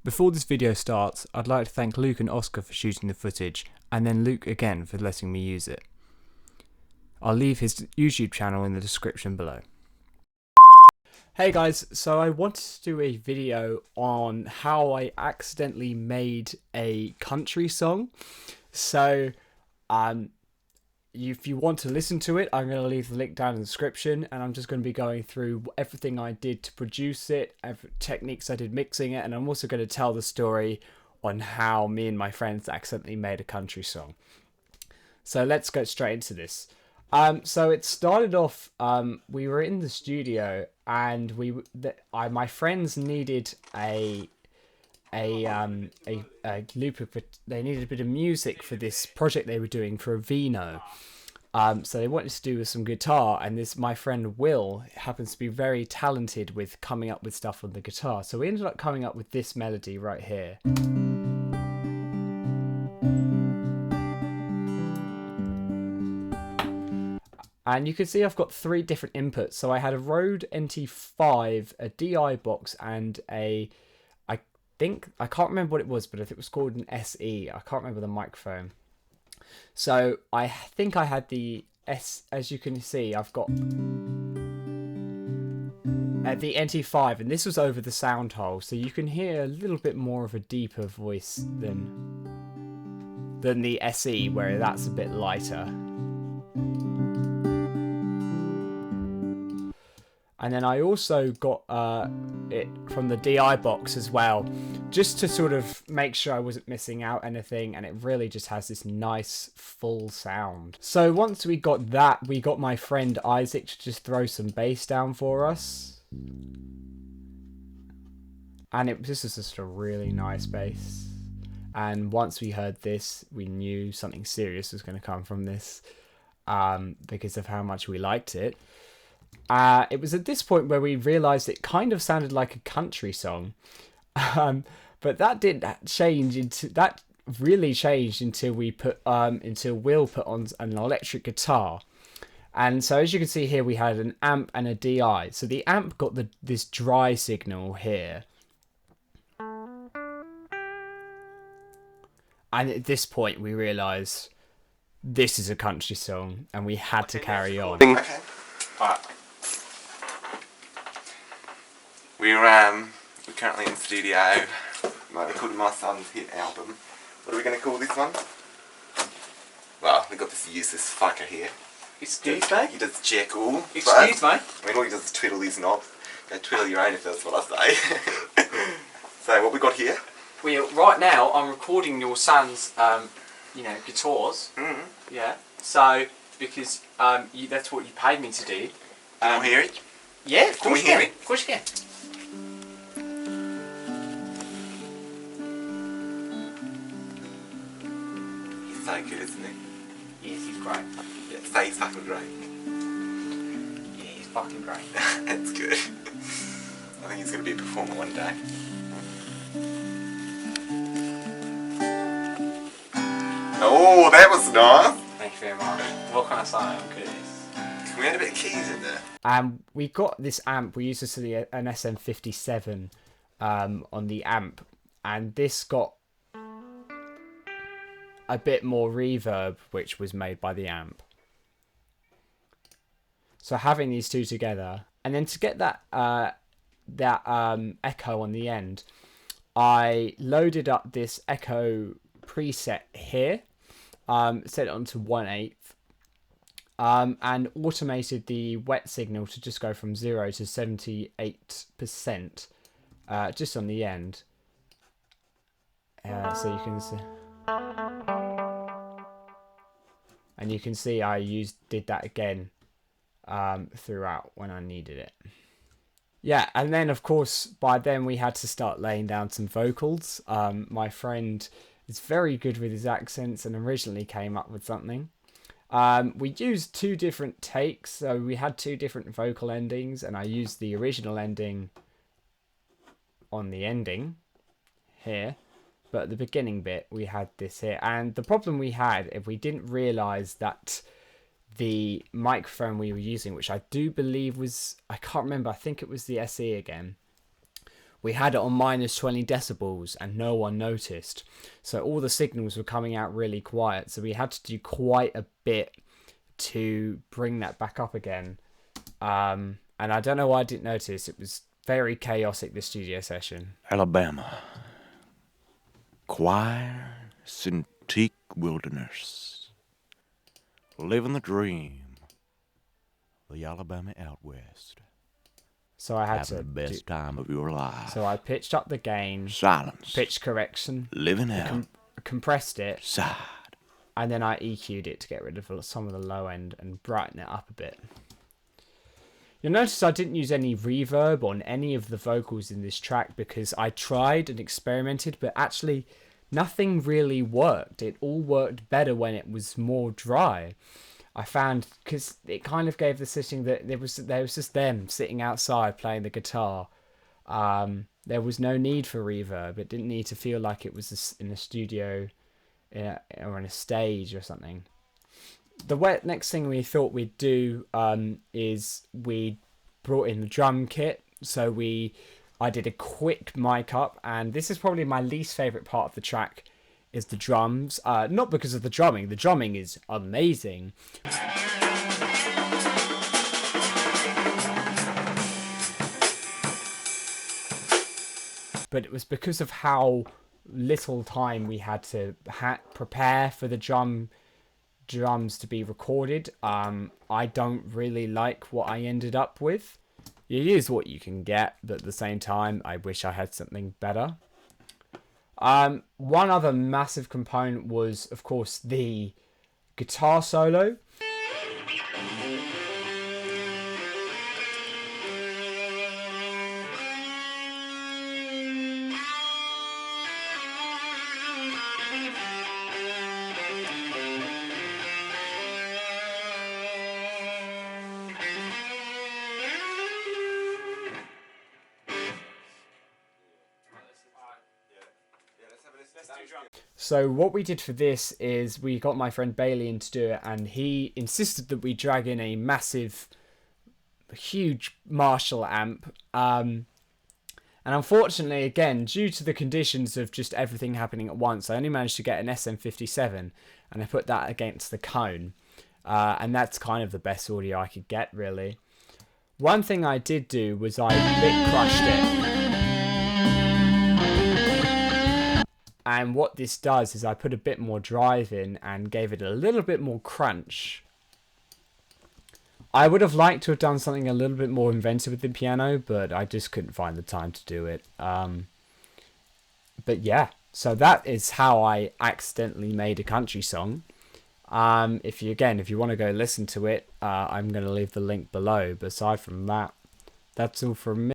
Before this video starts, I'd like to thank Luke and Oscar for shooting the footage, and then Luke again for letting me use it. I'll leave his YouTube channel in the description below. Hey guys, so I wanted to do a video on how I accidentally made a country song. So, if you want to listen to it, I'm going to leave the link down in the description, and I'm just going to be going through everything I did to produce it, techniques I did mixing it, and I'm also going to tell the story on how me and my friends accidentally made a country song. So let's go straight into this. So it started off, we were in the studio, and my friends needed a loop of, they needed a bit of music for this project they were doing for a vino. So they wanted to do with some guitar, and my friend Will happens to be very talented with coming up with stuff on the guitar. So we ended up coming up with this melody right here. And you can see I've got three different inputs. So I had a Rode NT5, a DI box, and I can't remember what it was, but I think it was called an SE. I can't remember the microphone. So I think I had the as you can see, I've got the NT5, and this was over the sound hole, so you can hear a little bit more of a deeper voice than the SE, where that's a bit lighter. And then I also got it from the DI box as well, just to sort of make sure I wasn't missing out anything, and it really just has this nice full sound. So once we got that, we got my friend Isaac to just throw some bass down for us. And this was just a really nice bass. And once we heard this, we knew something serious was going to come from this, because of how much we liked it. It was at this point where we realised it kind of sounded like a country song, but that didn't change really changed until until Will put on an electric guitar. And so as you can see here, we had an amp and a DI. So the amp got this dry signal here, and at this point we realised this is a country song, and we had to carry on. Okay. Alright. We're currently in the studio. We're recording my son's hit album. What are we going to call this one? Well, we got this useless fucker here. Excuse me? He does Jekyll. Excuse me? I mean, all he does is twiddle his knobs. Go twiddle your own if that's what I say. So, what we got here? Right now, I'm recording your son's, guitars. Mm-hmm. Yeah. So, because that's what you paid me to do. Can we hear it? Yeah, of course you can. Of course you can. He's so good, isn't he? Yes, he's great. Yeah, say he's fucking great. Yeah, he's fucking great. That's good. I think he's going to be a performer one day. Oh, that was nice. Thank you very much. What can I say? I'm good. We had a bit of keys in there. We got this amp. We used to see an SM57 on the amp, and this got a bit more reverb, which was made by the amp. So having these two together, and then to get that echo on the end, I loaded up this echo preset here, set it onto 1/8. And automated the wet signal to just go from 0 to 78%, just on the end. So you can see, and you can see I did that again throughout when I needed it. Yeah, and then of course by then we had to start laying down some vocals. My friend is very good with his accents and originally came up with something. We used two different takes, so we had two different vocal endings, and I used the original ending on the ending here, but at the beginning bit we had this here. And the problem we had, if we didn't realise that the microphone we were using, which I do believe was, I can't remember, I think it was the SE again, we had it on minus 20 decibels and no one noticed. So all the signals were coming out really quiet. So we had to do quite a bit to bring that back up again. And I don't know why I didn't notice. It was very chaotic, this studio session. Alabama. Choir, Cintiq Wilderness. Living the dream. The Alabama out west. So I had Having to the best time of your life. So I pitched up the gain, Silence. pitch correction, Living out. compressed it, Side. and then I EQ'd it to get rid of some of the low end and brighten it up a bit. You'll notice I didn't use any reverb on any of the vocals in this track because I tried and experimented, but actually nothing really worked. It all worked better when it was more dry. I found, because it kind of gave the sitting that there was just them sitting outside playing the guitar. There was no need for reverb. It didn't need to feel like it was in a studio or on a stage or something. The next thing we thought we'd do is we brought in the drum kit. So I did a quick mic up, and this is probably my least favourite part of the track, is the drums. Not because of the drumming. The drumming is amazing. But it was because of how little time we had to prepare for the drums to be recorded. I don't really like what I ended up with. It is what you can get, but at the same time, I wish I had something better. One other massive component was, of course, the guitar solo. So what we did for this is we got my friend Bailey in to do it, and he insisted that we drag in a massive, huge Marshall amp. And unfortunately, again, due to the conditions of just everything happening at once, I only managed to get an SM57, and I put that against the cone. And that's kind of the best audio I could get, really. One thing I did do was I bit crushed it. And what this does is I put a bit more drive in and gave it a little bit more crunch. I would have liked to have done something a little bit more inventive with the piano, but I just couldn't find the time to do it. But yeah, so that is how I accidentally made a country song. If you want to go listen to it, I'm going to leave the link below. But aside from that, that's all from me.